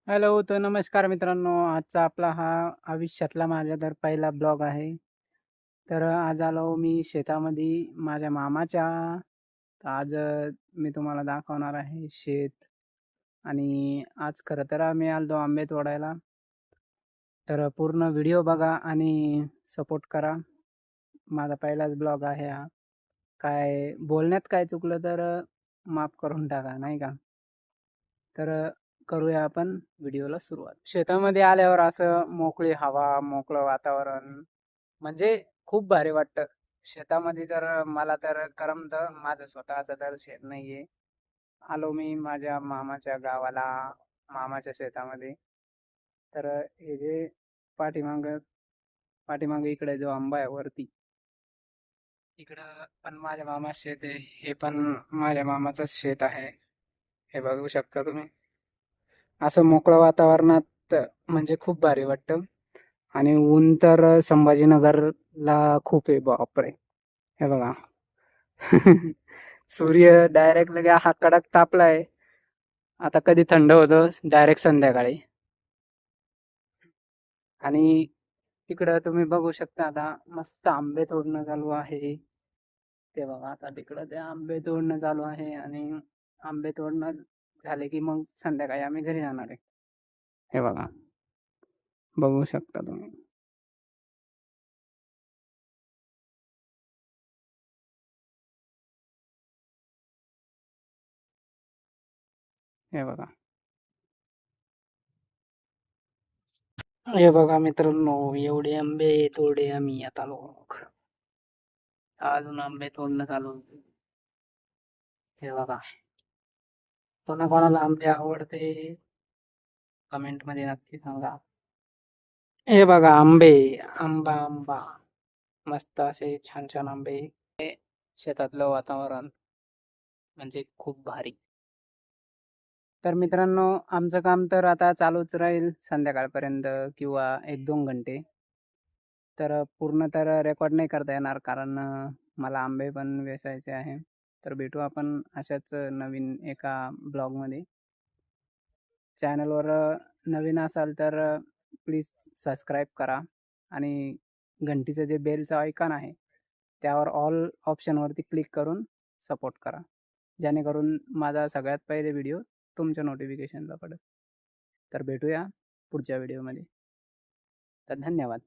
Hello, तर नमस्कार मित्रांनो. आजचा आपला हा आयुष्यातला माझा तर पहिला ब्लॉग आहे. तर आज आलो मी शेतामध्ये माझ्या मामाच्या. तर आज मी तुम्हाला दाखवणार आहे शेत. आणि आज खरं तर आम्ही आलो आंबे तोडायला. तर पूर्ण व्हिडिओ बघा आणि सपोर्ट करा. माझा पहिलाच ब्लॉग आहे हा. काय बोलण्यात काय चुकलं तर माफ करून टाका, नाही का? तर करूया आपण व्हिडिओला सुरुवात. शेतामध्ये आल्यावर असं मोकळी हवा, मोकळं वातावरण म्हणजे खूप भारी वाटतं. शेतामध्ये तर मला तर करमतं. माझं स्वतःचं तर शेत नाहीये. आलो मी माझ्या मामाच्या गावाला, मामाच्या शेतामध्ये. तर हे जे पाठीमागं पाठीमागे इकडे जो आंबा आहे वरती, इकडं पण माझ्या मामाचं शेत आहे. हे पण माझ्या मामाचंच शेत आहे. हे बघू शकता तुम्ही. असं मोकळं वातावरणात म्हणजे खूप भारी वाटतं. आणि ऊन तर संभाजीनगरला खूप आहे, बापरे. हे बघा. सूर्य डायरेक्ट लगे हा कडक तापलाय. आता कधी थंड होतो डायरेक्ट संध्याकाळी. आणि तिकडं तुम्ही बघू शकता आता मस्त आंबे तोडणं चालू आहे. ते बघा, आता तिकडं ते आंबे तोडणं चालू आहे. आणि आंबे तोडणं झाले की मग संध्याकाळी आम्ही घरी जाणार आहे. हे बघा, बघू शकता तुम्ही. हे बघा. हे बघा मित्रांनो, एवढे आंबे तोडे आम्ही आता लोक. अजून आंबे तोडणं चालू आहे. हे बघा. कोणाकोणाला आंबे आवडते कमेंट मध्ये नक्की सांगा. हे बघा आंबे. आंबा आंबा. मस्त असे छान छान आंबे. शेतातलं वातावरण म्हणजे खूप भारी. तर मित्रांनो, आमचं काम तर आता चालूच राहील संध्याकाळपर्यंत किंवा 1-2 घंटे. तर पूर्ण तर रेकॉर्ड नाही करता येणार, कारण मला आंबे पण वेचायचे आहे. तर भेटू आपण अशाच नवीन एका ब्लॉगमध्ये. चॅनलवर नवीन असाल तर प्लीज सबस्क्राईब करा. आणि घंटीचं जे बेलचं आयकॉन आहे त्यावर ऑल ऑप्शनवरती क्लिक करून सपोर्ट करा, जेणेकरून माझा सगळ्यात पहिले व्हिडिओ तुमच्या नोटिफिकेशनला पडेल. तर भेटूया पुढच्या व्हिडिओमध्ये. तर धन्यवाद.